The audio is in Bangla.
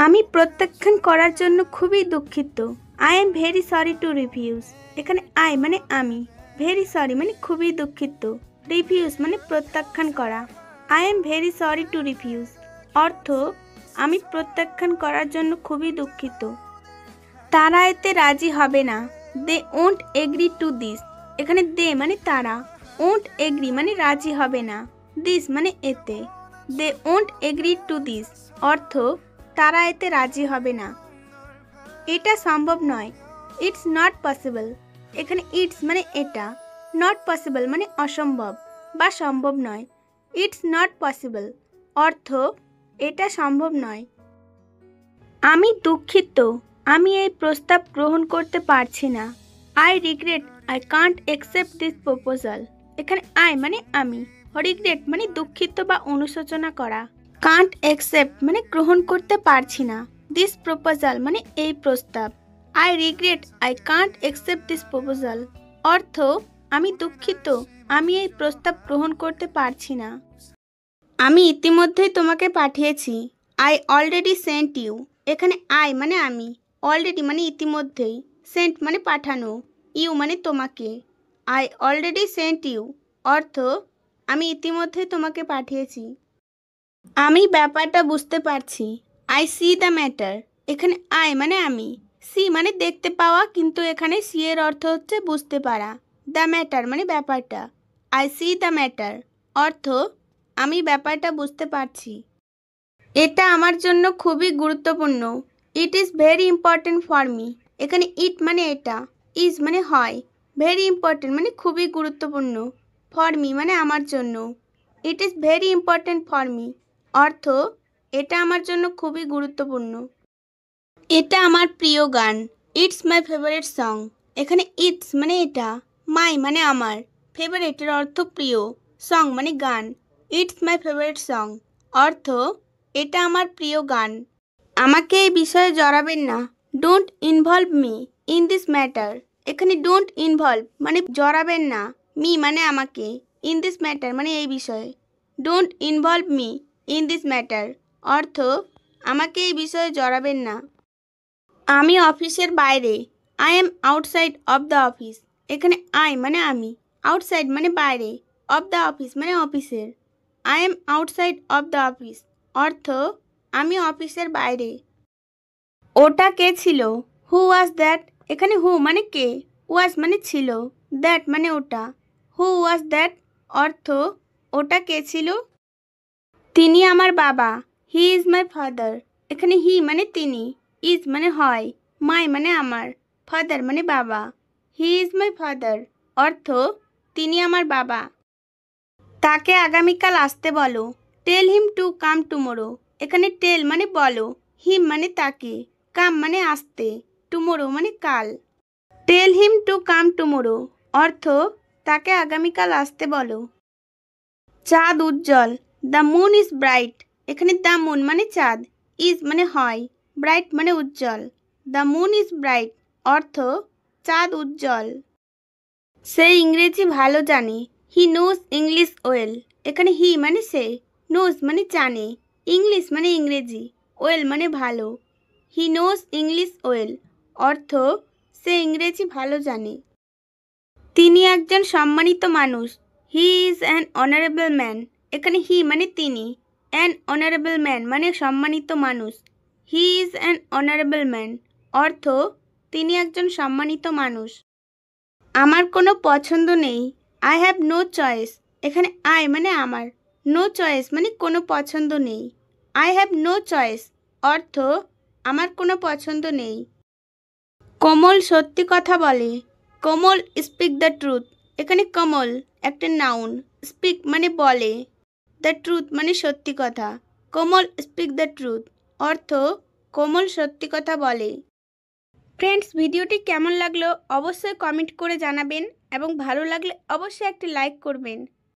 আমি প্রত্যাখ্যান করার জন্য খুবই দুঃখিত। I am very sorry to refuse. এখানে আই মানে আমি, ভেরি সরি মানে খুবই দুঃখিত, রিফিউজ মানে প্রত্যাখ্যান করা। I am very sorry to refuse অর্থ আমি প্রত্যাখ্যান করার জন্য খুবই দুঃখিত। তারা এতে রাজি হবে না। They won't agree to this. এখানে দে মানে তারা, ওন্ট এগ্রি মানে রাজি হবে না, দিস মানে এতে। They won't agree to this অর্থ তারা এতে রাজি হবে না। এটা সম্ভব নয়। It's not possible. এখানে ইটস মানে এটা, নট পসিবল মানে অসম্ভব বা সম্ভব নয়। ইটস নট পসিবল অর্থ এটা সম্ভব নয়। আমি দুঃখিত, আমি এই প্রস্তাব গ্রহণ করতে পারছি না। I regret I can't accept this proposal. এখানে আই মানে আমি, রিগ্রেট মানে দুঃখিত বা অনুশোচনা করা, কান্ট অ্যাকসেপ্ট মানে গ্রহণ করতে পারছি না, দিস প্রপোজাল মানে এই প্রস্তাব। I regret I can't accept this proposal অর্থ আমি দুঃখিত, আমি এই প্রস্তাব গ্রহণ করতে পারছি না। আমি ইতিমধ্যেই তোমাকে পাঠিয়েছি। I already sent you. এখানে আই মানে আমি, অলরেডি মানে ইতিমধ্যেই, সেন্ট মানে পাঠানো, ইউ মানে তোমাকে। আই অলরেডি সেন্ট ইউ অর্থ আমি ইতিমধ্যেই তোমাকে পাঠিয়েছি। আমি ব্যাপারটা বুঝতে পারছি। I C the matter. এখানে আই মানে আমি, সি মানে দেখতে পাওয়া, কিন্তু এখানে সি এর অর্থ হচ্ছে বুঝতে পারা। দ্য ম্যাটার মানে ব্যাপারটা। আই সি দ্য ম্যাটার অর্থ আমি ব্যাপারটা বুঝতে পারছি। এটা আমার জন্য খুবই গুরুত্বপূর্ণ। It is very important for me. এখানে ইট মানে এটা, ইজ মানে হয়, ভেরি ইম্পর্টেন্ট মানে খুবই গুরুত্বপূর্ণ, ফর মি মানে আমার জন্য। It is very important for me অর্থ এটা আমার জন্য খুবই গুরুত্বপূর্ণ। এটা আমার প্রিয় গান। It's my favourite song. এখানে ইটস মানে এটা, মাই মানে আমার, ফেভারিটের অর্থ প্রিয়, সং মানে গান। ইটস মাই ফেভারিট সং অর্থ এটা আমার প্রিয় গান। আমাকে এই বিষয়ে জড়াবেন না। Don't involve me in this matter. এখানে ডোন্ট ইনভলভ মানে জড়াবেন না, মি মানে আমাকে, ইন দিস ম্যাটার মানে এই বিষয়ে। Don't involve me in this matter অর্থ আমাকে এই বিষয়ে জড়াবেন না। আমি অফিসের বাইরে। I am outside of the office. এখানে আই মানে আমি, আউটসাইড মানে বাইরে, অফ দ্য অফিস মানে অফিসের। I am outside of the office অর্থ আমি অফিসের বাইরে। ওটা কে ছিল? হু ওয়াজ দ্যাট? এখানে হু মানে কে, ওয়াজ মানে ছিল, দ্যাট মানে ওটা। হু ওয়াজ দ্যাট অর্থ ওটা কে ছিল? তিনি আমার বাবা। He is my father. এখানে হি মানে তিনি, ইজ মানে হয়, মাই মানে আমার, ফাদার মানে বাবা। হি ইজ মাই ফাদার অর্থ তিনি আমার বাবা। তাকে আগামীকাল আসতে বলো। টেল হিম টু কাম টুমোরো। এখানে টেল মানে বলো, হিম মানে তাকে, কাম মানে আসতে, টুমোরো মানে কাল। টেল হিম টু কাম টুমোরো অর্থ তাকে আগামীকাল আসতে বলো। চাঁদ উজ্জ্বল। The moon is bright. এখানে দ্য মুন মানে চাঁদ, ইজ মানে হয়, ব্রাইট মানে উজ্জ্বল। দ্য মুন ইজ ব্রাইট অর্থ চাঁদ উজ্জ্বল। সে ইংরেজি ভালো জানে। He knows English well. এখানে হি মানে সে, নোজ মানে জানে, ইংলিশ মানে ইংরেজি, ওয়েল মানে ভালো। হি নোজ ইংলিশ ওয়েল অর্থ সে ইংরেজি ভালো জানে। তিনি একজন সম্মানিত মানুষ। He is an honourable man. এখানে হি মানে তিনি, অ্যান অনারেবল ম্যান মানে সম্মানিত মানুষ। He is an honourable man অর্থ তিনি একজন সম্মানিত মানুষ। আমার কোনো পছন্দ নেই। I have no choice. এখানে আই মানে আমার, নো চয়েস মানে কোনো পছন্দ নেই। আই হ্যাভ নো চয়েস অর্থ আমার কোনো পছন্দ নেই। কোমল সত্যি কথা বলে। কোমল স্পিক দ্য ট্রুথ। এখানে কোমল একটা নাউন, স্পিক মানে বলে, দ্য ট্রুথ মানে সত্যি কথা। কোমল স্পিক দ্য ট্রুথ অর্থ কোমল সত্যি কথা বলে। ফ্রেন্ডস, ভিডিওটি কেমন লাগলো অবশ্যই কমেন্ট করে জানাবেন এবং ভালো লাগলে অবশ্যই একটি লাইক করবেন।